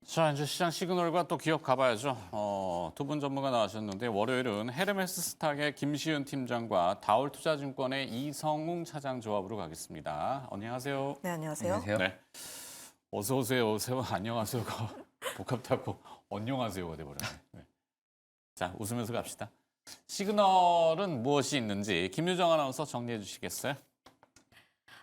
자, 이제 시장 시그널과 또 기업 가봐야죠. 두 분 전문가 나와셨는데 월요일은 헤르메스 스탁의 김시윤 팀장과 다올투자증권의 이성웅 차장 조합으로 가겠습니다. 안녕하세요. 네, 안녕하세요. 안녕하세요. 네. 어서 오세요. 오세요. 안녕하세요가 복잡하고 안녕하세요가 돼버렸네. 네. 자, 웃으면서 갑시다. 시그널은 무엇이 있는지 김유정 아나운서 정리해 주시겠어요?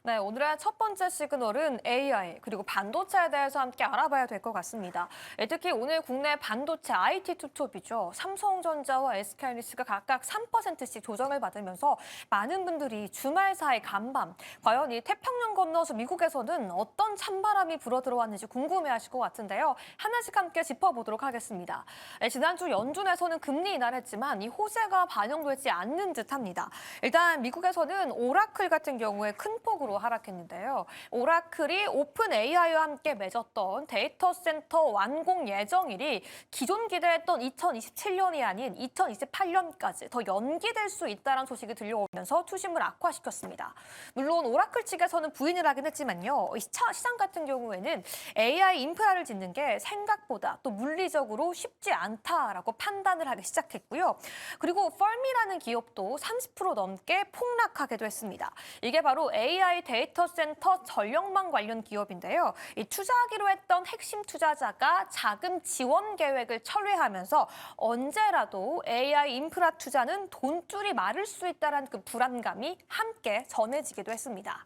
네, 오늘의 첫 번째 시그널은 AI 그리고 반도체에 대해서 함께 알아봐야 될 것 같습니다. 특히 오늘 국내 반도체 IT 투톱이죠. 삼성전자와 SK하이닉스가 각각 3%씩 조정을 받으면서 많은 분들이 주말 사이 간밤 과연 이 태평양 건너서 미국에서는 어떤 찬바람이 불어들어왔는지 궁금해하실 것 같은데요. 하나씩 함께 짚어보도록 하겠습니다. 지난주 연준에서는 금리 인하했지만 이 호재가 반영되지 않는 듯합니다. 일단 미국에서는 오라클 같은 경우에 큰 폭으로 하락했는데요. 오라클이 오픈 AI와 함께 맺었던 데이터 센터 완공 예정일이 기존 기대했던 2027년이 아닌 2028년까지 더 연기될 수 있다는 소식이 들려오면서 투심을 악화시켰습니다. 물론 오라클 측에서는 부인을 하긴 했지만요. 시장 같은 경우에는 AI 인프라를 짓는 게 생각보다 또 물리적으로 쉽지 않다라고 판단을 하기 시작했고요. 그리고 펄미라는 기업도 30% 넘게 폭락하기도 했습니다. 이게 바로 AI 데이터 센터 전력망 관련 기업인데요. 이 투자하기로 했던 핵심 투자자가 자금 지원 계획을 철회하면서 언제라도 AI 인프라 투자는 돈줄이 마를 수 있다는 그 불안감이 함께 전해지기도 했습니다.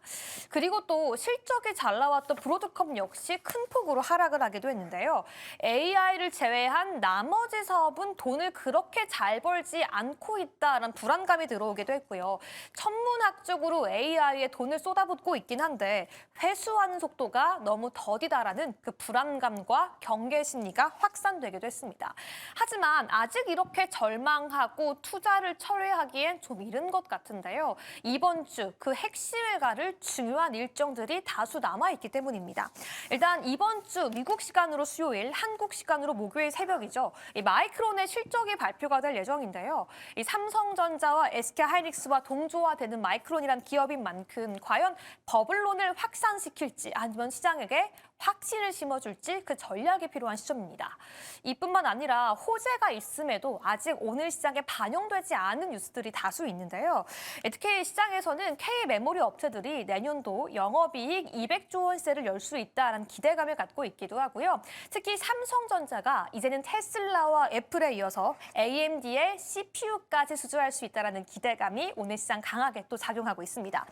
그리고 또 실적이 잘 나왔던 브로드컴 역시 큰 폭으로 하락을 하기도 했는데요. AI를 제외한 나머지 사업은 돈을 그렇게 잘 벌지 않고 있다는 불안감이 들어오기도 했고요. 천문학적으로 AI에 돈을 쏟아붓고 있긴 한데 회수하는 속도가 너무 더디다라는 그 불안감과 경계 심리가 확산되기도 했습니다. 하지만 아직 이렇게 절망하고 투자를 철회하기엔 좀 이른 것 같은데요. 이번 주 그 핵심을 가를 중요한 일정들이 다수 남아있기 때문입니다. 일단 이번 주 미국 시간으로 수요일, 한국 시간으로 목요일 새벽이죠. 이 마이크론의 실적이 발표가 될 예정인데요. 이 삼성전자와 SK하이닉스와 동조화되는 마이크론이란 기업인 만큼 과연 버블론을 확산시킬지 아니면 시장에게 확신을 심어줄지 그 전략이 필요한 시점입니다. 이뿐만 아니라 호재가 있음에도 아직 오늘 시장에 반영되지 않은 뉴스들이 다수 있는데요. 특히 시장에서는 K-메모리 업체들이 내년도 영업이익 200조 원세를 열 수 있다는 기대감을 갖고 있기도 하고요. 특히 삼성전자가 이제는 테슬라와 애플에 이어서 AMD의 CPU까지 수주할 수 있다는 기대감이 오늘 시장 강하게 또 작용하고 있습니다.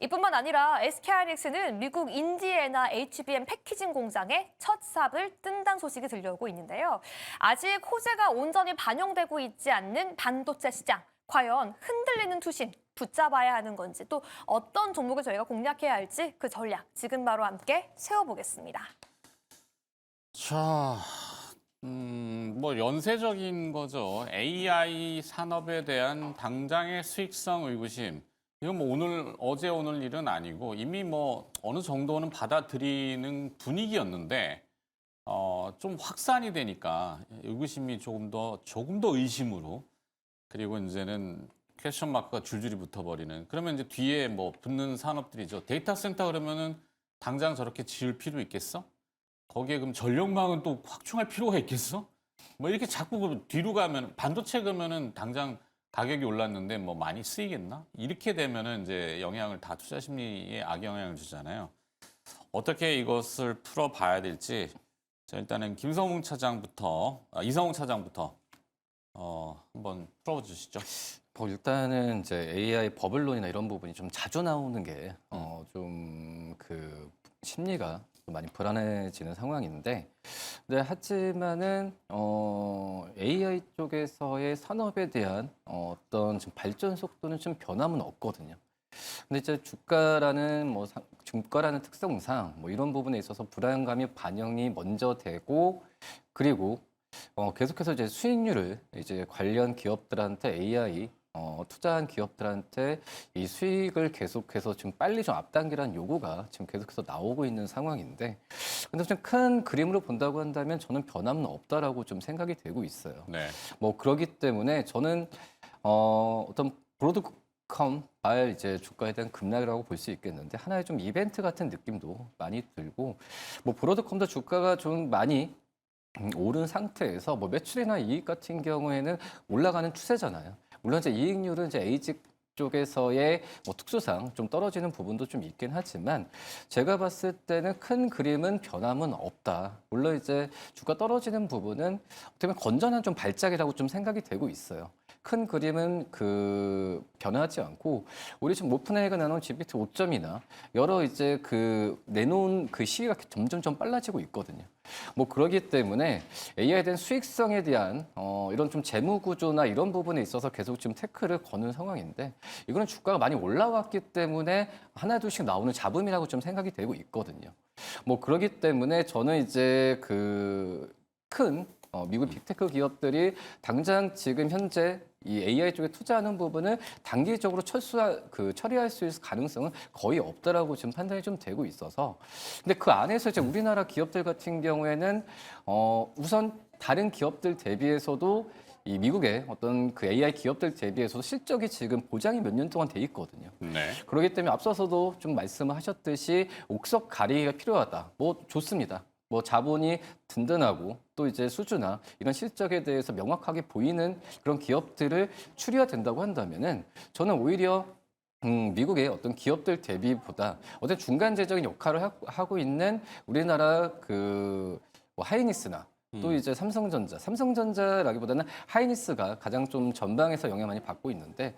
이뿐만 아니라 SK하이닉스는 미국 인디애나 HBM 패키징 공장에 첫 삽을 뜬다는 소식이 들려오고 있는데요. 아직 호재가 온전히 반영되고 있지 않는 반도체 시장. 과연 흔들리는 투신 붙잡아야 하는 건지 또 어떤 종목을 저희가 공략해야 할지 그 전략 지금 바로 함께 세워보겠습니다. 자, 뭐 연쇄적인 거죠. AI 산업에 대한 당장의 수익성 의구심. 이건 뭐 어제 오늘 일은 아니고 이미 뭐 어느 정도는 받아들이는 분위기였는데 좀 확산이 되니까 의구심이 조금 더 의심으로 그리고 이제는 퀘스천 마크가 줄줄이 붙어버리는. 그러면 이제 뒤에 뭐 붙는 산업들이죠. 데이터 센터 그러면은 당장 저렇게 지을 필요 있겠어? 거기에 그럼 전력망은 또 확충할 필요가 있겠어? 뭐 이렇게 자꾸 뒤로 가면 반도체 그러면은 당장 가격이 올랐는데 뭐 많이 쓰이겠나? 이렇게 되면은 이제 영향을 다 투자 심리에 악영향을 주잖아요. 어떻게 이것을 풀어봐야 될지 자, 일단은 이성웅 차장부터 한번 풀어주시죠. 일단은 이제 AI 버블론이나 이런 부분이 좀 자주 나오는 게 좀 그 심리가 좀 많이 불안해지는 상황인데, 하지만은 AI 쪽에서의 산업에 대한 어떤 좀 발전 속도는 좀 변함은 없거든요. 근데 이제 주가라는 특성상 뭐 이런 부분에 있어서 불안감이 반영이 먼저 되고, 그리고 계속해서 이제 수익률을 이제 관련 기업들한테 AI 투자한 기업들한테 이 수익을 계속해서 지금 빨리 좀 앞당기라는 요구가 지금 계속해서 나오고 있는 상황인데, 근데 좀 큰 그림으로 본다고 한다면 저는 변함은 없다라고 좀 생각이 되고 있어요. 네. 뭐 그렇기 때문에 저는 어떤 브로드컴 이제 주가에 대한 급락이라고 볼 수 있겠는데, 하나의 좀 이벤트 같은 느낌도 많이 들고, 뭐 브로드컴도 주가가 좀 많이 오른 상태에서 뭐 매출이나 이익 같은 경우에는 올라가는 추세잖아요. 물론 이제 이익률은 이제 에이직 쪽에서의 뭐 특수상 좀 떨어지는 부분도 좀 있긴 하지만 제가 봤을 때는 큰 그림은 변함은 없다. 물론 이제 주가 떨어지는 부분은 어떻게 보면 건전한 좀 발작이라고 좀 생각이 되고 있어요. 큰 그림은 변하지 않고 우리 지금 오픈AI가 내놓은 GPT 5.이나 여러 이제 내놓은 시기가 점점 빨라지고 있거든요. 뭐 그러기 때문에 AI에 대한 수익성에 대한 이런 좀 재무 구조나 이런 부분에 있어서 계속 지금 태클을 거는 상황인데 이거는 주가가 많이 올라왔기 때문에 하나 둘씩 나오는 잡음이라고 좀 생각이 되고 있거든요. 뭐 그러기 때문에 저는 이제 큰 미국 빅테크 기업들이 당장 지금 현재 이 AI 쪽에 투자하는 부분을 단기적으로 처리할 수 있을 가능성은 거의 없다라고 지금 판단이 좀 되고 있어서 근데 그 안에서 이제 우리나라 기업들 같은 경우에는 우선 다른 기업들 대비해서도 이 미국의 어떤 AI 기업들 대비해서도 실적이 지금 보장이 몇 년 동안 돼 있거든요. 네. 그렇기 때문에 앞서서도 좀 말씀을 하셨듯이 옥석 가리기가 필요하다. 뭐 좋습니다. 뭐 자본이 든든하고 또 이제 수주나 이런 실적에 대해서 명확하게 보이는 그런 기업들을 추려야 된다고 한다면은 저는 오히려 미국의 어떤 기업들 대비보다 어떤 중간재적인 역할을 하고 있는 우리나라 뭐 하이니스나 또 이제 삼성전자라기보다는 하이니스가 가장 좀 전방에서 영향을 많이 받고 있는데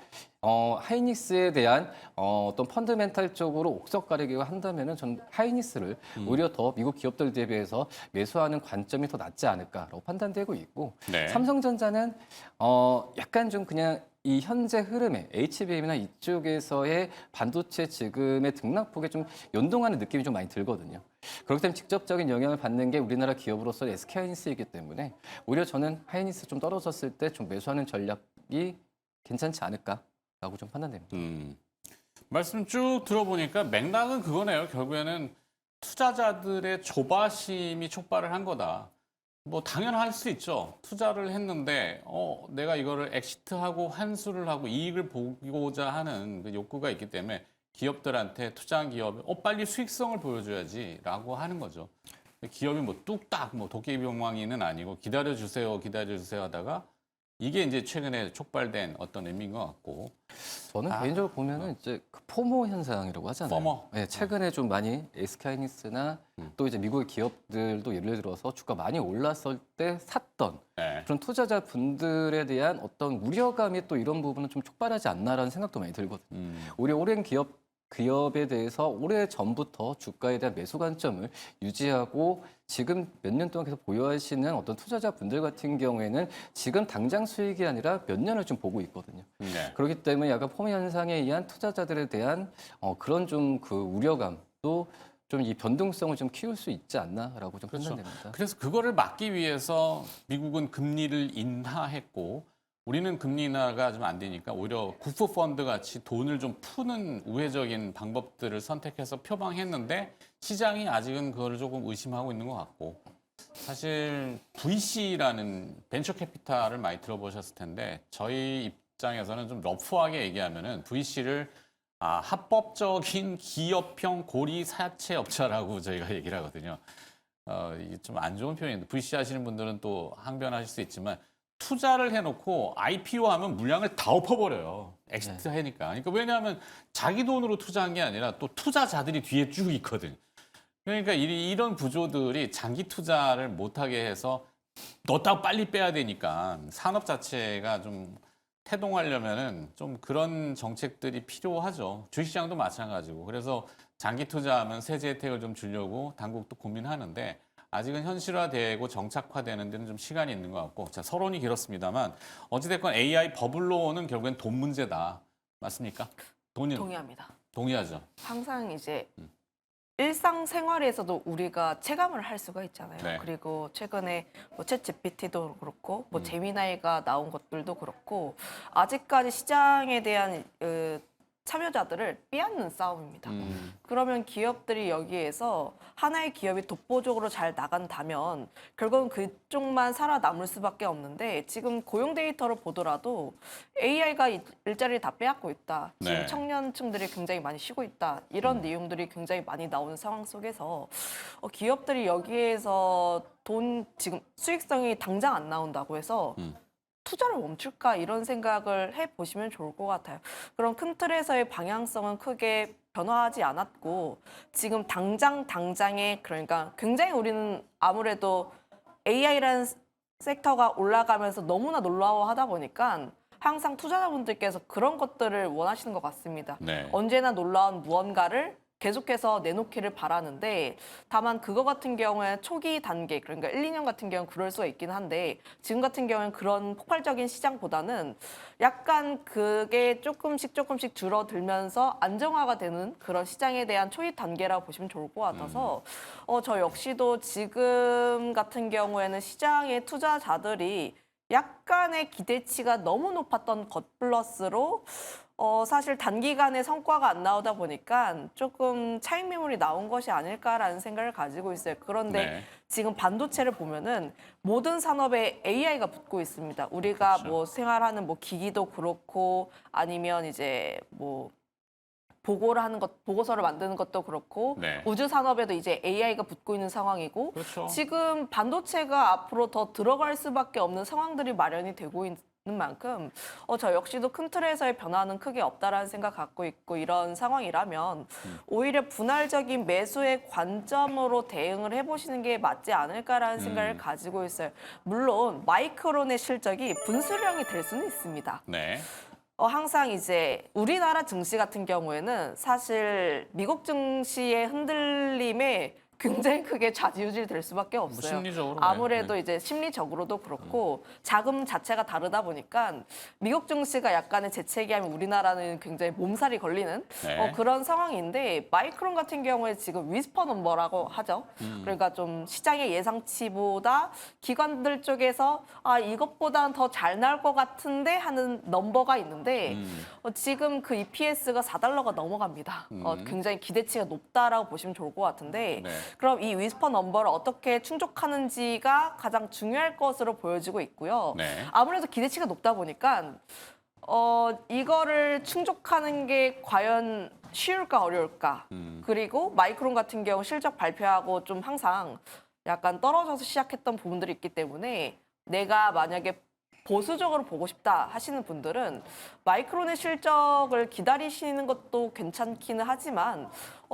하이닉스에 대한 어떤 펀더멘탈적으로 옥석 가리기가 한다면은 전 하이닉스를 오히려 더 미국 기업들 대비해서 매수하는 관점이 더 낫지 않을까라고 판단되고 있고 네. 삼성전자는 약간 좀 그냥 이 현재 흐름에 HBM이나 이쪽에서의 반도체 지금의 등락폭에 좀 연동하는 느낌이 좀 많이 들거든요. 그렇기 때문에 직접적인 영향을 받는 게 우리나라 기업으로서 SK하이닉스이기 때문에 오히려 저는 하이닉스 좀 떨어졌을 때 좀 매수하는 전략이 괜찮지 않을까라고 좀 판단됩니다. 말씀 쭉 들어보니까 맥락은 그거네요. 결국에는 투자자들의 조바심이 촉발을 한 거다. 뭐 당연할 수 있죠. 투자를 했는데 내가 이거를 엑시트하고 환수를 하고 이익을 보고자 하는 그 욕구가 있기 때문에 기업들한테 투자한 기업이 빨리 수익성을 보여줘야지라고 하는 거죠. 기업이 뭐 뚝딱 뭐 도깨비방망이는 아니고 기다려주세요 하다가 이게 이제 최근에 촉발된 어떤 의미인 것 같고. 저는 개인적으로 보면은 이제 포모 현상이라고 하잖아요. 포모? 네, 최근에 좀 많이 SK하이닉스나 또 이제 미국의 기업들도 예를 들어서 주가 많이 올랐을 때 샀던 네. 그런 투자자 분들에 대한 어떤 우려감이 또 이런 부분은 좀 촉발하지 않나라는 생각도 많이 들거든요. 오히려 오랜 기업에 대해서 오래 전부터 주가에 대한 매수 관점을 유지하고 지금 몇 년 동안 계속 보유하시는 어떤 투자자분들 같은 경우에는 지금 당장 수익이 아니라 몇 년을 좀 보고 있거든요. 네. 그렇기 때문에 약간 포모 현상에 의한 투자자들에 대한 그런 좀 우려감도 좀 이 변동성을 좀 키울 수 있지 않나라고 좀 그렇죠. 판단됩니다. 그래서 그거를 막기 위해서 미국은 금리를 인하했고 우리는 금리 인하가 좀 안 되니까 오히려 국부 펀드 같이 돈을 좀 푸는 우회적인 방법들을 선택해서 표방했는데 시장이 아직은 그거를 조금 의심하고 있는 것 같고 사실 VC라는 벤처 캐피탈을 많이 들어보셨을 텐데 저희 입장에서는 좀 러프하게 얘기하면은 VC를 합법적인 기업형 고리 사채 업자라고 저희가 얘기를 하거든요. 이게 좀 안 좋은 표현인데 VC 하시는 분들은 또 항변하실 수 있지만 투자를 해놓고 IPO 하면 물량을 다 엎어버려요. 엑시트 하니까. 그러니까 왜냐하면 자기 돈으로 투자한 게 아니라 또 투자자들이 뒤에 쭉 있거든. 그러니까 이런 구조들이 장기 투자를 못하게 해서 넣었다가 빨리 빼야 되니까 산업 자체가 좀 태동하려면은 좀 그런 정책들이 필요하죠. 주식시장도 마찬가지고. 그래서 장기 투자하면 세제 혜택을 좀 주려고 당국도 고민하는데 아직은 현실화되고 정착화되는 데는 좀 시간이 있는 것 같고. 자, 서론이 길었습니다만 어찌됐건 AI 버블로는 결국엔 돈 문제다. 맞습니까? 동의합니다. 동의하죠. 항상 이제 일상생활에서도 우리가 체감을 할 수가 있잖아요. 네. 그리고 최근에 뭐 챗GPT도 그렇고 뭐 제미나이가 나온 것들도 그렇고 아직까지 시장에 대한 참여자들을 빼앗는 싸움입니다. 음. 그러면 기업들이 여기에서 하나의 기업이 독보적으로 잘 나간다면 결국은 그쪽만 살아남을 수밖에 없는데 지금 고용 데이터를 보더라도 AI가 일자리를 다 빼앗고 있다. 지금 네. 청년층들이 굉장히 많이 쉬고 있다. 이런 내용들이 굉장히 많이 나오는 상황 속에서 기업들이 여기에서 돈 지금 수익성이 당장 안 나온다고 해서 투자를 멈출까 이런 생각을 해보시면 좋을 것 같아요. 그런 큰 틀에서의 방향성은 크게 변화하지 않았고 지금 당장에 그러니까 굉장히 우리는 아무래도 AI라는 섹터가 올라가면서 너무나 놀라워하다 보니까 항상 투자자분들께서 그런 것들을 원하시는 것 같습니다. 네. 언제나 놀라운 무언가를 계속해서 내놓기를 바라는데 다만 그거 같은 경우에 초기 단계 그러니까 1, 2년 같은 경우는 그럴 수가 있긴 한데 지금 같은 경우는 그런 폭발적인 시장보다는 약간 그게 조금씩 줄어들면서 안정화가 되는 그런 시장에 대한 초기 단계라고 보시면 좋을 것 같아서 저 역시도 지금 같은 경우에는 시장의 투자자들이 약간의 기대치가 너무 높았던 것 플러스로 사실 단기간에 성과가 안 나오다 보니까 조금 차익 매물이 나온 것이 아닐까라는 생각을 가지고 있어요. 그런데 네. 지금 반도체를 보면은 모든 산업에 AI가 붙고 있습니다. 우리가 그렇죠. 뭐 생활하는 뭐 기기도 그렇고 아니면 이제 뭐 보고를 하는 것, 보고서를 만드는 것도 그렇고 네. 우주 산업에도 이제 AI가 붙고 있는 상황이고 그렇죠. 지금 반도체가 앞으로 더 들어갈 수밖에 없는 상황들이 마련이 되고 있는 만큼 저 역시도 큰 틀에서의 변화는 크게 없다라는 생각 갖고 있고 이런 상황이라면 오히려 분할적인 매수의 관점으로 대응을 해보시는 게 맞지 않을까라는 생각을 가지고 있어요. 물론 마이크론의 실적이 분수령이 될 수는 있습니다. 네. 항상 이제 우리나라 증시 같은 경우에는 사실 미국 증시의 흔들림에 굉장히 크게 좌지우지 될 수밖에 없어요. 심리적으로, 네. 아무래도 이제 심리적으로도 그렇고 자금 자체가 다르다 보니까 미국 증시가 약간의 재채기하면 우리나라는 굉장히 몸살이 걸리는 네. 그런 상황인데 마이크론 같은 경우에 지금 위스퍼 넘버라고 하죠. 그러니까 좀 시장의 예상치보다 기관들 쪽에서 이것보다는 더 잘 나올 것 같은데 하는 넘버가 있는데 지금 그 EPS가 $4가 넘어갑니다. 굉장히 기대치가 높다라고 보시면 좋을 것 같은데 네. 그럼 이 위스퍼 넘버를 어떻게 충족하는지가 가장 중요할 것으로 보여지고 있고요. 네. 아무래도 기대치가 높다 보니까 이거를 충족하는 게 과연 쉬울까 어려울까. 그리고 마이크론 같은 경우 실적 발표하고 좀 항상 약간 떨어져서 시작했던 부분들이 있기 때문에 내가 만약에 보수적으로 보고 싶다 하시는 분들은 마이크론의 실적을 기다리시는 것도 괜찮기는 하지만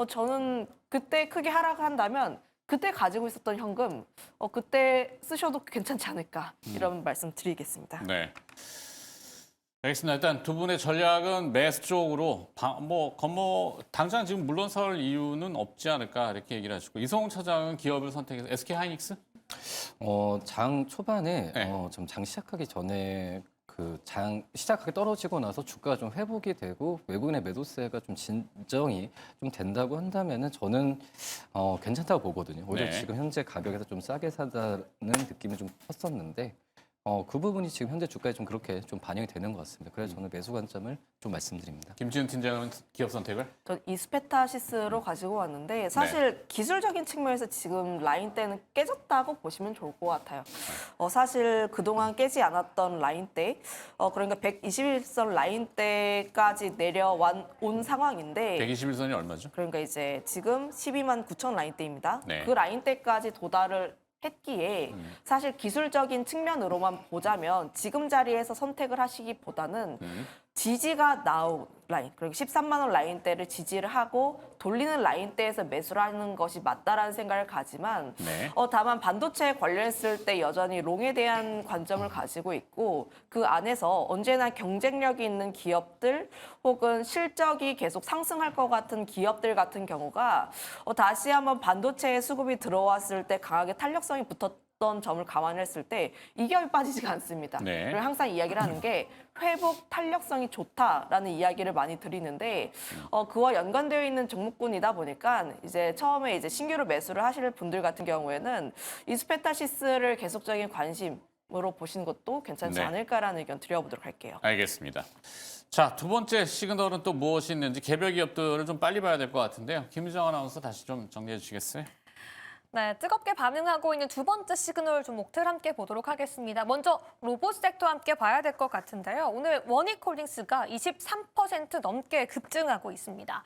저는 그때 크게 하락한다면 그때 가지고 있었던 현금 그때 쓰셔도 괜찮지 않을까 이런 말씀 드리겠습니다. 네. 알겠습니다. 일단 두 분의 전략은 매수 쪽으로 당장 지금 물러설 이유는 없지 않을까 이렇게 얘기를 하시고 이성훈 차장은 기업을 선택해서 SK 하이닉스? 장 초반에 네. 좀 장 시작하기 전에 그 장 시작하기 떨어지고 나서 주가가 좀 회복이 되고 외국인의 매도세가 좀 진정이 좀 된다고 한다면은 저는 괜찮다고 보거든요. 오히려 네. 지금 현재 가격에서 좀 싸게 사다는 느낌이 좀 컸었는데 그 부분이 지금 현재 주가에 좀 그렇게 좀 반영이 되는 것 같습니다. 그래서 저는 매수 관점을 좀 말씀드립니다. 김지은 팀장은 기업 선택을? 전 이스페타시스로 가지고 왔는데 사실 기술적인 측면에서 지금 라인대는 깨졌다고 보시면 좋을 것 같아요. 사실 그동안 깨지 않았던 라인대, 그러니까 121선 라인대까지 온 상황인데 121선이 얼마죠? 그러니까 이제 지금 12만 9천 라인대입니다. 네. 그 라인대까지 도달을 했기에 사실 기술적인 측면으로만 보자면 지금 자리에서 선택을 하시기보다는 지지가 나온 라인, 그리고 13만 원 라인대를 지지를 하고 돌리는 라인대에서 매수를 하는 것이 맞다라는 생각을 가지만 네. 다만 반도체에 관련했을 때 여전히 롱에 대한 관점을 가지고 있고 그 안에서 언제나 경쟁력이 있는 기업들 혹은 실적이 계속 상승할 것 같은 기업들 같은 경우가 다시 한번 반도체에 수급이 들어왔을 때 강하게 탄력성이 붙었던 점을 감안했을 때 이 기업이 빠지지가 않습니다. 네. 그리고 항상 이야기를 하는 게 회복 탄력성이 좋다라는 이야기를 많이 드리는데 그와 연관되어 있는 종목군이다 보니까 이제 처음에 이제 신규로 매수를 하실 분들 같은 경우에는 이스페타시스를 계속적인 관심으로 보시는 것도 괜찮지 네. 않을까라는 의견 드려보도록 할게요. 알겠습니다. 자, 두 번째 시그널은 또 무엇이 있는지 개별 기업들을 좀 빨리 봐야 될 것 같은데요. 김유정 아나운서 다시 좀 정리해 주시겠어요? 네, 뜨겁게 반응하고 있는 두 번째 시그널 종목들 함께 보도록 하겠습니다. 먼저 로봇 섹터 함께 봐야 될 것 같은데요. 오늘 원익홀딩스가 23% 넘게 급증하고 있습니다.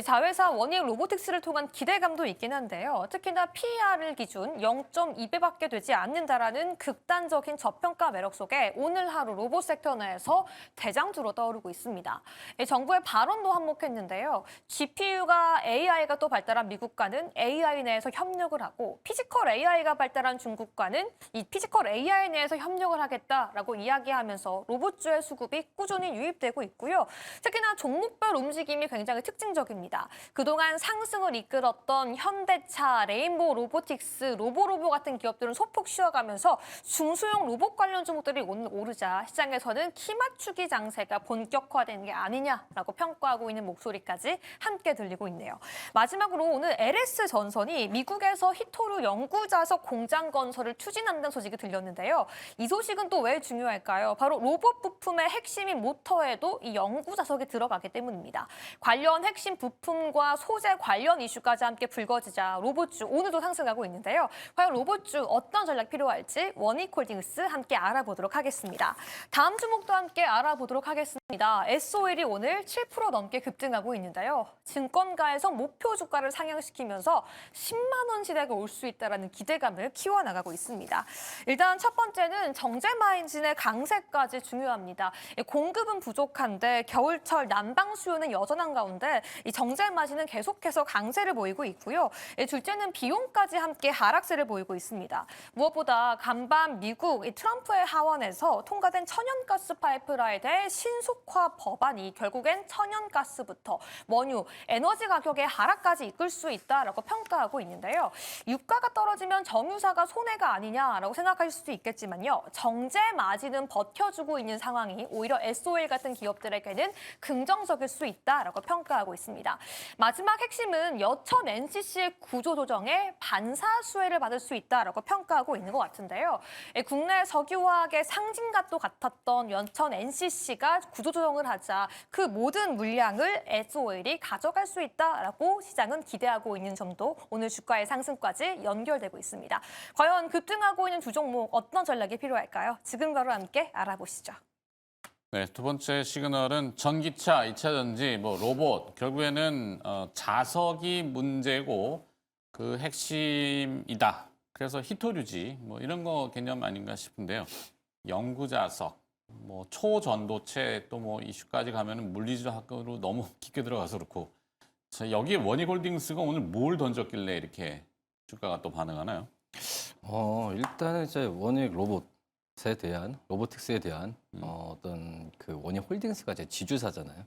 자회사 원익 로보틱스를 통한 기대감도 있긴 한데요. 특히나 PER을 기준 0.2배밖에 되지 않는다라는 극단적인 저평가 매력 속에 오늘 하루 로봇 섹터 내에서 대장주로 떠오르고 있습니다. 정부의 발언도 한몫했는데요. GPU가 AI가 또 발달한 미국과는 AI 내에서 협력을 하고 피지컬 AI가 발달한 중국과는 이 피지컬 AI 내에서 협력을 하겠다라고 이야기하면서 로봇주의 수급이 꾸준히 유입되고 있고요. 특히나 종목별 움직임이 굉장히 특징적입니다. 그동안 상승을 이끌었던 현대차, 레인보우 로보틱스, 로보로보 같은 기업들은 소폭 쉬어가면서 중소형 로봇 관련 종목들이 오늘 오르자 시장에서는 키 맞추기 장세가 본격화된 게 아니냐라고 평가하고 있는 목소리까지 함께 들리고 있네요. 마지막으로 오늘 LS전선이 미국에서 히토루 연구자석 공장 건설을 추진한다는 소식이 들렸는데요. 이 소식은 또 왜 중요할까요? 바로 로봇 부품의 핵심인 모터에도 이 연구자석이 들어가기 때문입니다. 관련 핵심 부품과 소재 관련 이슈까지 함께 불거지자 로봇주 오늘도 상승하고 있는데요. 과연 로봇주 어떤 전략 필요할지 원익홀딩스 함께 알아보도록 하겠습니다. 다음 주목도 함께 알아보도록 하겠습니다. SOL이 오늘 7% 넘게 급등하고 있는데요. 증권가에서 목표 주가를 상향시키면서 10만 원 시대가 올 수 있다는 기대감을 키워나가고 있습니다. 일단 첫 번째는 정제마진의 강세까지 중요합니다. 공급은 부족한데 겨울철 난방 수요는 여전한 가운데 이 정제마진은 계속해서 강세를 보이고 있고요. 둘째는 비용까지 함께 하락세를 보이고 있습니다. 무엇보다 간밤 미국 트럼프의 하원에서 통과된 천연가스 파이프라인에 대해 신속화 법안이 결국엔 천연가스부터 원유, 에너지 가격의 하락까지 이끌 수 있다라고 평가하고 있는데요. 유가가 떨어지면 정유사가 손해가 아니냐라고 생각하실 수도 있겠지만요. 정제 마진은 버텨주고 있는 상황이 오히려 SOL 같은 기업들에게는 긍정적일 수 있다라고 평가하고 있습니다. 마지막 핵심은 여천 NCC의 구조조정에 반사수혜를 받을 수 있다라고 평가하고 있는 것 같은데요. 국내 석유화학의 상징과도 같았던 여천 NCC가 구조조정을 하자 그 모든 물량을 SOL이 가져갈 수 있다라고 시장은 기대하고 있는 점도 오늘 주가의 상승까지 연결되고 있습니다. 과연 급등하고 있는 두 종목 어떤 전략이 필요할까요? 지금 바로 함께 알아보시죠. 네, 두 번째 시그널은 전기차, 2차 전지, 로봇, 결국에는 자석이 문제고 그 핵심이다. 그래서 히토류지, 이런 거 개념 아닌가 싶은데요. 연구자석, 초전도체 또 이슈까지 가면은 물리적으로 너무 깊게 들어가서 그렇고. 자, 여기에 원익홀딩스가 오늘 뭘 던졌길래 이렇게 주가가 또 반응하나요? 일단은 이제 원익 로봇에 대한 로보틱스에 대한 어떤 그 원익홀딩스가 이제 지주사잖아요.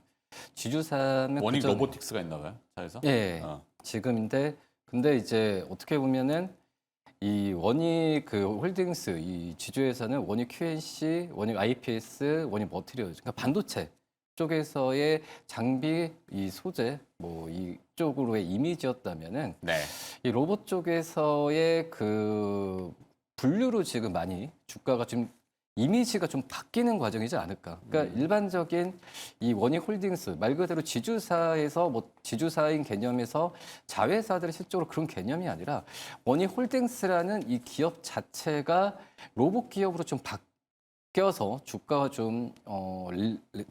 지주사는 원익 로보틱스가 있나 봐요, 차에서? 예. 어. 지금인데 근데 이제 어떻게 보면은 이 원익 그 홀딩스 이 지주에서는 원익 QNC, 원익 IPS, 원익 머티리얼 그러니까 반도체 쪽에서의 장비 이 소재 이쪽으로의 이미지였다면은 네. 이 로봇 쪽에서의 그 분류로 지금 많이 주가가 좀 이미지가 좀 바뀌는 과정이지 않을까. 그러니까 일반적인 이 원익홀딩스 말 그대로 지주사에서 지주사인 개념에서 자회사들의 실적으로 그런 개념이 아니라 원익홀딩스라는 이 기업 자체가 로봇 기업으로 좀 바뀌어서 주가가 좀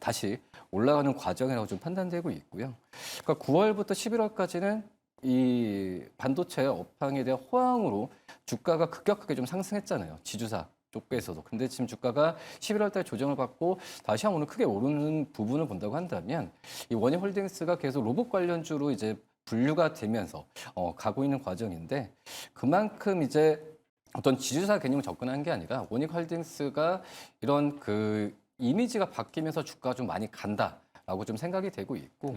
다시 올라가는 과정이라고 좀 판단되고 있고요. 그러니까 9월부터 11월까지는 이 반도체 업황에 대한 호황으로 주가가 급격하게 좀 상승했잖아요. 지주사 쪽에서도. 근데 지금 주가가 11월 달 조정을 받고 다시 한번 오늘 크게 오르는 부분을 본다고 한다면 이 원익홀딩스가 계속 로봇 관련주로 이제 분류가 되면서 가고 있는 과정인데 그만큼 이제 어떤 지주사 개념을 접근한 게 아니라 원익홀딩스가 이런 그 이미지가 바뀌면서 주가가 좀 많이 간다라고 좀 생각이 되고 있고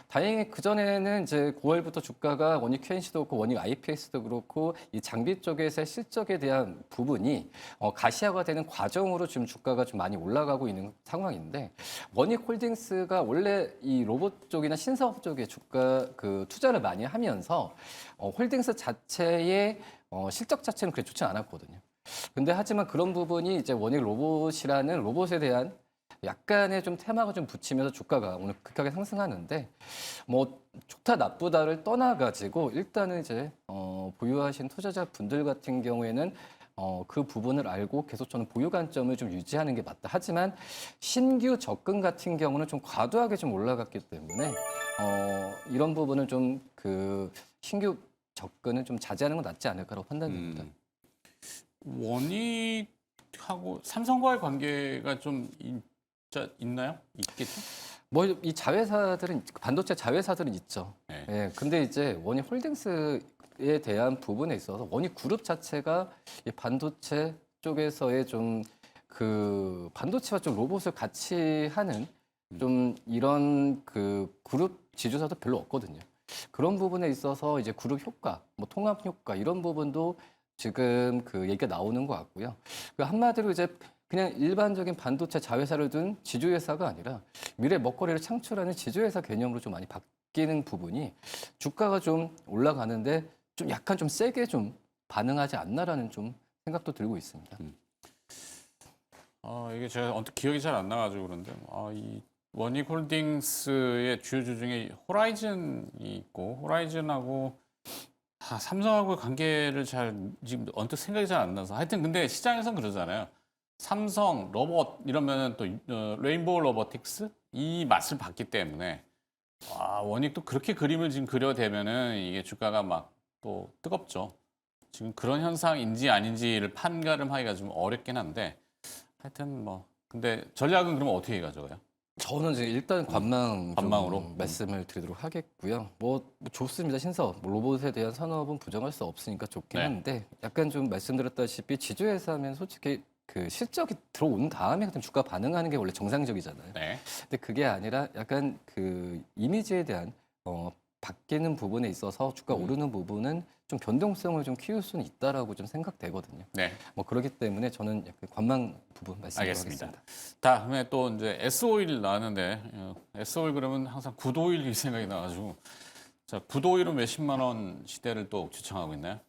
다행히 그전에는 이제 9월부터 주가가 원익 QNC도 그렇고 원익 IPS도 그렇고 이 장비 쪽에서의 실적에 대한 부분이 가시화가 되는 과정으로 지금 주가가 좀 많이 올라가고 있는 상황인데 원익 홀딩스가 원래 이 로봇 쪽이나 신사업 쪽에 주가 그 투자를 많이 하면서 홀딩스 자체의 실적 자체는 그렇게 좋지 않았거든요. 근데 하지만 그런 부분이 이제 원익 로봇이라는 로봇에 대한 약간의 좀 테마가 좀 붙이면서 주가가 오늘 급하게 상승하는데 뭐 좋다 나쁘다를 떠나가지고 일단은 이제 보유하신 투자자 분들 같은 경우에는 그 부분을 알고 계속 저는 보유 관점을 좀 유지하는 게 맞다. 하지만 신규 접근 같은 경우는 좀 과도하게 좀 올라갔기 때문에 이런 부분은 좀 그 신규 접근은 좀 자제하는 건 낫지 않을까라고 판단됩니다. 원익하고 삼성과의 관계가 좀 있나요? 있겠죠? 뭐 이 자회사들은 반도체 자회사들은 있죠. 네. 예. 근데 이제 원익 홀딩스에 대한 부분에 있어서 원익 그룹 자체가 이 반도체 쪽에서의 좀 그 반도체와 좀 로봇을 같이 하는 좀 이런 그 그룹 지주사도 별로 없거든요. 그런 부분에 있어서 이제 그룹 효과, 뭐 통합 효과 이런 부분도 지금 그 얘기가 나오는 것 같고요. 그 한마디로 이제 그냥 일반적인 반도체 자회사를 둔 지주회사가 아니라 미래 먹거리를 창출하는 지주회사 개념으로 좀 많이 바뀌는 부분이 주가가 좀 올라가는데 좀 약간 좀 세게 좀 반응하지 않나라는 좀 생각도 들고 있습니다. 이게 제가 언뜻 기억이 잘 안 나가지고 그런데 이 원익홀딩스의 주주 중에 호라이즌이 있고 호라이즌하고 삼성하고 관계를 잘 지금 언뜻 생각이 잘 안 나서 하여튼 근데 시장에선 그러잖아요. 삼성, 로봇 이러면은 또 레인보우 로보틱스 이 맛을 봤기 때문에 원익도 그렇게 그림을 지금 그려대면은 이게 주가가 막 또 뜨겁죠. 지금 그런 현상인지 아닌지를 판가름하기가 좀 어렵긴 한데 하여튼 뭐 근데 전략은 그러면 어떻게 가져가요? 저는 이제 일단 관망 좀 관망으로? 말씀을 드리도록 하겠고요. 뭐 좋습니다. 신사업, 뭐 로봇에 대한 산업은 부정할 수 없으니까 좋긴 네. 한데 약간 좀 말씀드렸다시피 지주회사면 솔직히 그 실적이 들어온 다음에 같은 주가 반응하는 게 원래 정상적이잖아요. 네. 근데 그게 아니라 약간 그 이미지에 대한 바뀌는 부분에 있어서 주가 오르는 부분은 좀 변동성을 좀 키울 수는 있다라고 좀 생각되거든요. 네. 뭐 그렇기 때문에 저는 약간 관망 부분 알겠습니다. 말씀드리겠습니다. 다음에 또 이제 S-오일 나왔는데 S-오일 그러면 항상 굿오일이 생각이 나가지고 자 굿오일은 몇십만 원 시대를 또 주창하고 있나요?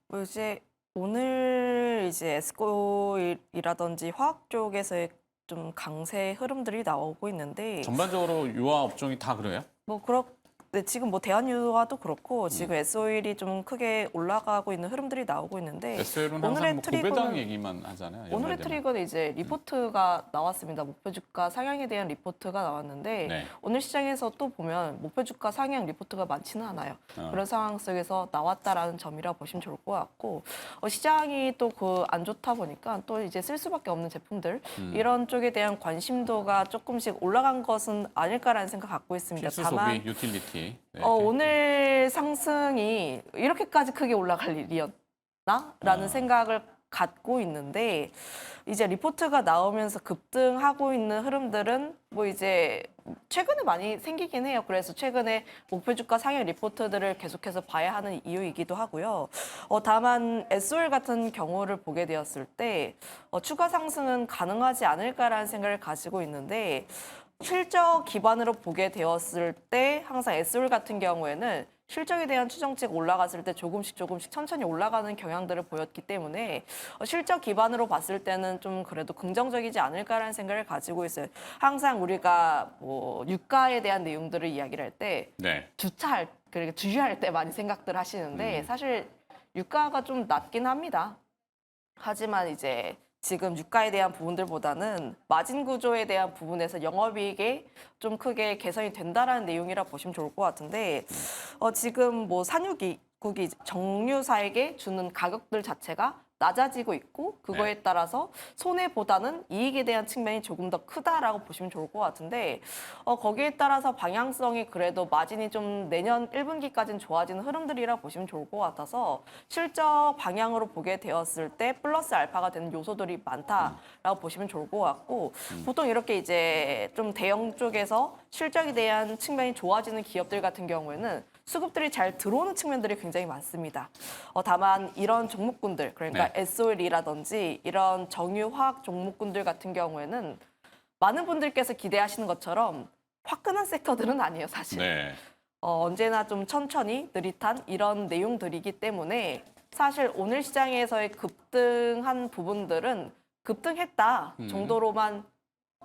뭐 이제 오늘 이제 에스코일이라든지 화학 쪽에서의 좀 강세 흐름들이 나오고 있는데 전반적으로 유아 업종이 다 그래요? 뭐 네, 지금 뭐 대한유화도 그렇고 지금 S-오일이 좀 크게 올라가고 있는 흐름들이 나오고 있는데 S-오일은 오늘의 항상 뭐 고배당 트리거는- 얘기만 하잖아요. 오늘의 연말되면. 트리거는 이제 리포트가 나왔습니다. 목표 주가 상향에 대한 리포트가 나왔는데 네. 오늘 시장에서 또 보면 목표 주가 상향 리포트가 많지는 않아요. 그런 상황 속에서 나왔다라는 점이라 보시면 좋을 것 같고 시장이 또 그 안 좋다 보니까 또 이제 쓸 수밖에 없는 제품들 이런 쪽에 대한 관심도가 조금씩 올라간 것은 아닐까라는 생각 갖고 있습니다. 필수 다만 소비, 유틸리티. 네. 오늘 상승이 이렇게까지 크게 올라갈 일이었나라는 생각을 갖고 있는데 이제 리포트가 나오면서 급등하고 있는 흐름들은 뭐 이제 최근에 많이 생기긴 해요. 그래서 최근에 목표 주가 상향 리포트들을 계속해서 봐야 하는 이유이기도 하고요. 다만 S-오일 같은 경우를 보게 되었을 때 추가 상승은 가능하지 않을까라는 생각을 가지고 있는데 실적 기반으로 보게 되었을 때 항상 S-오일 같은 경우에는 실적에 대한 추정치가 올라갔을 때 조금씩 천천히 올라가는 경향들을 보였기 때문에 실적 기반으로 봤을 때는 좀 그래도 긍정적이지 않을까라는 생각을 가지고 있어요. 항상 우리가 뭐 유가에 대한 내용들을 이야기를 할 때 네. 그러니까 주유할 때 많이 생각들 하시는데 사실 유가가 좀 낮긴 합니다. 하지만 이제 지금 유가에 대한 부분들보다는 마진 구조에 대한 부분에서 영업이익에 좀 크게 개선이 된다라는 내용이라 보시면 좋을 것 같은데 지금 뭐 산유국이 정유사에게 주는 가격들 자체가 낮아지고 있고 그거에 따라서 손해보다는 이익에 대한 측면이 조금 더 크다라고 보시면 좋을 것 같은데 거기에 따라서 방향성이 그래도 마진이 좀 내년 1분기까지는 좋아지는 흐름들이라 보시면 좋을 것 같아서 실적 방향으로 보게 되었을 때 플러스 알파가 되는 요소들이 많다라고 보시면 좋을 것 같고 보통 이렇게 이제 좀 대형 쪽에서 실적에 대한 측면이 좋아지는 기업들 같은 경우에는 수급들이 잘 들어오는 측면들이 굉장히 많습니다. 다만 이런 종목군들, 그러니까 네. S-오일이라든지 이런 정유화학 종목군들 같은 경우에는 많은 분들께서 기대하시는 것처럼 화끈한 섹터들은 아니에요, 사실. 네. 언제나 좀 천천히 느릿한 이런 내용들이기 때문에 사실 오늘 시장에서의 급등한 부분들은 급등했다 정도로만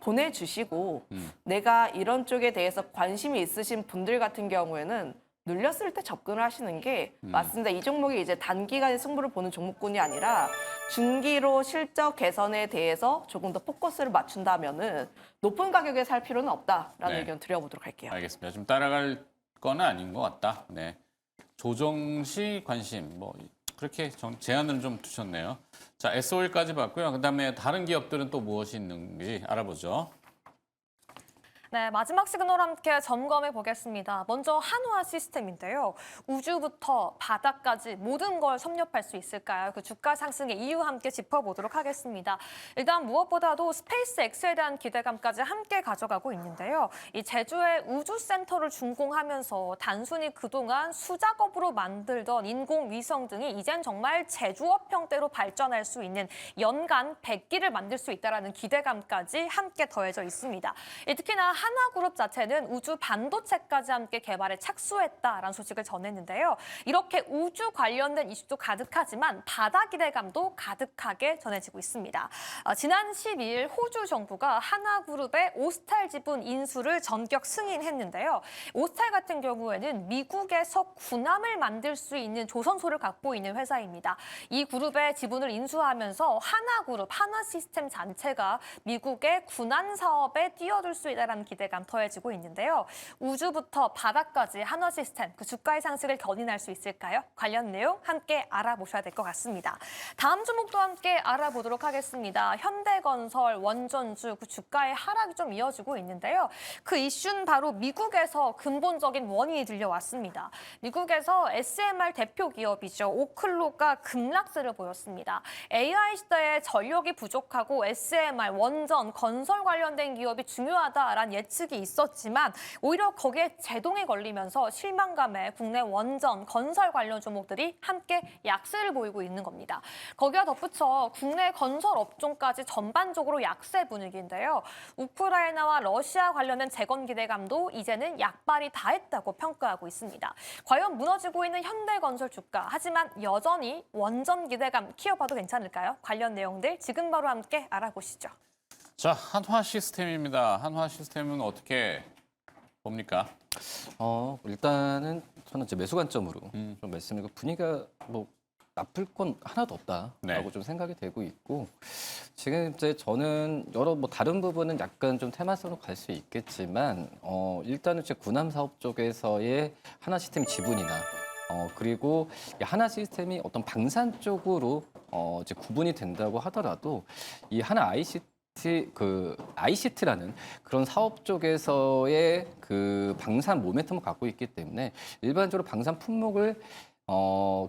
보내주시고 내가 이런 쪽에 대해서 관심이 있으신 분들 같은 경우에는 눌렸을 때 접근을 하시는 게 맞습니다. 이 종목이 이제 단기간에 승부를 보는 종목군이 아니라 중기로 실적 개선에 대해서 조금 더 포커스를 맞춘다면은 높은 가격에 살 필요는 없다라는 네. 의견 드려보도록 할게요. 알겠습니다. 좀 따라갈 건 아닌 것 같다. 네. 조정 시 관심 뭐 그렇게 제안을 좀 두셨네요. 자, SO일까지 봤고요. 그다음에 다른 기업들은 또 무엇이 있는지 알아보죠. 네, 마지막 시그널 함께 점검해 보겠습니다. 먼저 한화 시스템인데요. 우주부터 바다까지 모든 걸 섭렵할 수 있을까요? 그 주가 상승의 이유 함께 짚어보도록 하겠습니다. 일단 무엇보다도 스페이스X에 대한 기대감까지 함께 가져가고 있는데요. 이 제주의 우주센터를 준공하면서 단순히 그동안 수작업으로 만들던 인공위성 등이 이젠 정말 제조업 형태로 발전할 수 있는 연간 100기를 만들 수 있다는 기대감까지 함께 더해져 있습니다. 특히나 하나그룹 자체는 우주 반도체까지 함께 개발에 착수했다라는 소식을 전했는데요. 이렇게 우주 관련된 이슈도 가득하지만 바다 기대감도 가득하게 전해지고 있습니다. 지난 12일 호주 정부가 하나그룹의 오스탈 지분 인수를 전격 승인했는데요. 오스탈 같은 경우에는 미국에서 군함을 만들 수 있는 조선소를 갖고 있는 회사입니다. 이 그룹의 지분을 인수하면서 하나그룹, 하나시스템 자체가 미국의 군함 사업에 뛰어들 수 있다는 기대감 더해지고 있는데요. 우주부터 바다까지 한화 시스템 그 주가의 상승을 견인할 수 있을까요? 관련 내용 함께 알아보셔야 될 것 같습니다. 다음 종목도 함께 알아보도록 하겠습니다. 현대건설, 원전주 그 주가의 하락이 좀 이어지고 있는데요. 그 이슈는 바로 미국에서 근본적인 원인이 들려왔습니다. 미국에서 SMR 대표 기업이죠. 오클로가 급락세를 보였습니다. AI 시대에 전력이 부족하고 SMR, 원전, 건설 관련된 기업이 중요하다라는 예측이 있었지만 오히려 거기에 제동이 걸리면서 실망감에 국내 원전, 건설 관련 종목들이 함께 약세를 보이고 있는 겁니다. 거기와 덧붙여 국내 건설 업종까지 전반적으로 약세 분위기인데요. 우크라이나와 러시아 관련된 재건 기대감도 이제는 약발이 다 했다고 평가하고 있습니다. 과연 무너지고 있는 현대건설 주가, 하지만 여전히 원전 기대감 키워봐도 괜찮을까요? 관련 내용들 지금 바로 함께 알아보시죠. 자, 한화 시스템입니다. 한화 시스템은 어떻게 봅니까? 일단은 저는 이제 매수 관점으로 좀 말씀드리고 분위기가 뭐 나쁠 건 하나도 없다라고 네. 좀 생각이 되고 있고 지금 이제 저는 여러 뭐 다른 부분은 약간 좀 테마성으로 갈 수 있겠지만 일단은 제 군함 사업 쪽에서의 하나 시스템 지분이나 그리고 이 하나 시스템이 어떤 방산 쪽으로 이제 구분이 된다고 하더라도 이 하나 ICT라는 그런 사업 쪽에서의 그 방산 모멘텀을 갖고 있기 때문에 일반적으로 방산 품목을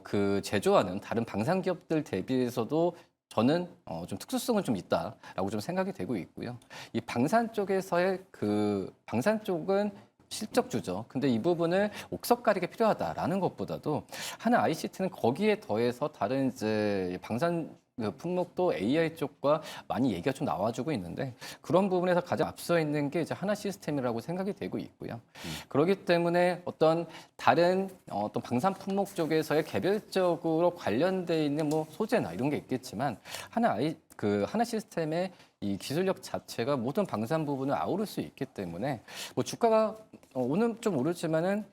그 제조하는 다른 방산 기업들 대비해서도 저는 좀 특수성은 좀 있다라고 좀 생각이 되고 있고요. 이 방산 쪽에서의 그 방산 쪽은 실적주죠. 근데 이 부분을 옥석 가리게 필요하다라는 것보다도 하나 ICT는 거기에 더해서 다른 이제 방산 그 품목도 AI 쪽과 많이 얘기가 좀 나와주고 있는데 그런 부분에서 가장 앞서 있는 게 이제 하나 시스템이라고 생각이 되고 있고요. 그렇기 때문에 어떤 다른 어떤 방산 품목 쪽에서의 개별적으로 관련돼 있는 뭐 소재나 이런 게 있겠지만 하나 시스템의 이 기술력 자체가 모든 방산 부분을 아우를 수 있기 때문에 뭐 주가가 오늘 좀 오르지만은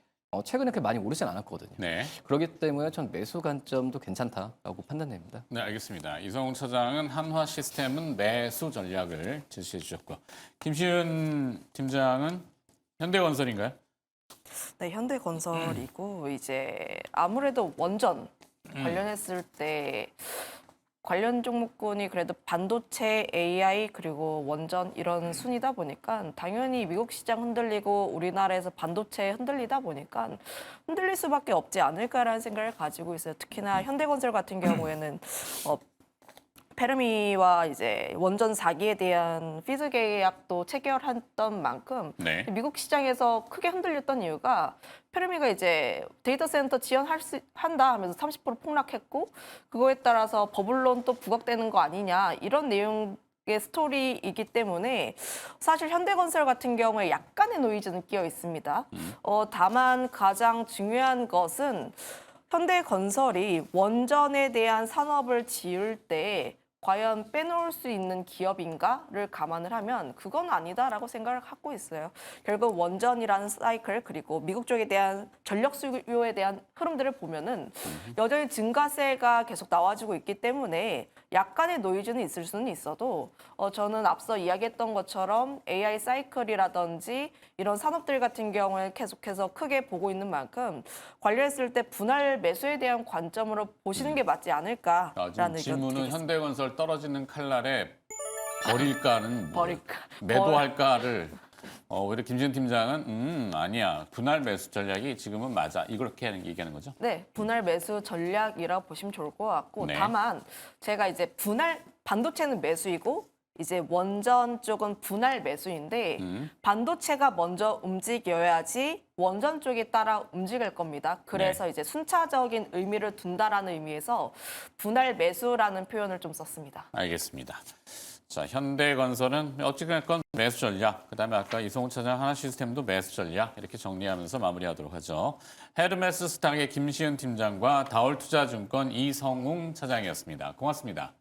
최근에 그렇게 많이 오르진 않았거든요. 네. 그렇기 때문에 전 매수 관점도 괜찮다라고 판단됩니다. 네, 알겠습니다. 이성훈 차장은 한화 시스템은 매수 전략을 제시해 주셨고, 김시은 팀장은 현대건설인가요? 네, 현대건설이고 이제 아무래도 원전 관련했을 때 관련 종목군이 그래도 반도체, AI 그리고 원전 이런 순이다 보니까 당연히 미국 시장 흔들리고 우리나라에서 반도체 흔들리다 보니까 흔들릴 수밖에 없지 않을까라는 생각을 가지고 있어요. 특히나 현대건설 같은 경우에는 페르미와 이제 원전 4기에 대한 피즈 계약도 체결했던 만큼 네. 미국 시장에서 크게 흔들렸던 이유가 페르미가 이제 데이터 센터 한다 하면서 30% 폭락했고 그거에 따라서 버블론 또 부각되는 거 아니냐 이런 내용의 스토리이기 때문에 사실 현대건설 같은 경우에 약간의 노이즈는 끼어 있습니다. 다만 가장 중요한 것은 현대건설이 원전에 대한 산업을 지을 때 과연 빼놓을 수 있는 기업인가를 감안을 하면 그건 아니다라고 생각을 하고 있어요. 결국 원전이라는 사이클 그리고 미국 쪽에 대한 전력 수요에 대한 흐름들을 보면은 여전히 증가세가 계속 나와주고 있기 때문에 약간의 노이즈는 있을 수는 있어도 저는 앞서 이야기했던 것처럼 AI 사이클이라든지 이런 산업들 같은 경우에 계속해서 크게 보고 있는 만큼 관련했을 때 분할 매수에 대한 관점으로 보시는 게 맞지 아, 않을까라는 지금 의견 질문은 드리겠습니다. 현대건설 떨어지는 칼날에 버릴까는 뭐, 버릴까? 매도할까를 오히려 김지은 팀장은 아니야. 분할 매수 전략이 지금은 맞아. 이렇게 얘기하는 거죠? 네, 분할 매수 전략이라고 보시면 좋을 것 같고 네. 다만 제가 이제 반도체는 매수이고 이제 원전 쪽은 분할 매수인데 반도체가 먼저 움직여야지 원전 쪽에 따라 움직일 겁니다. 그래서 이제 순차적인 의미를 둔다라는 의미에서 분할 매수라는 표현을 좀 썼습니다. 알겠습니다. 자, 현대건설은 어찌됐건 매수 전략, 그다음에 아까 이성훈 차장 하나시스템도 매수 전략 이렇게 정리하면서 마무리하도록 하죠. 헤르메스 스탁의 김시은 팀장과 다올투자증권 이성웅 차장이었습니다. 고맙습니다.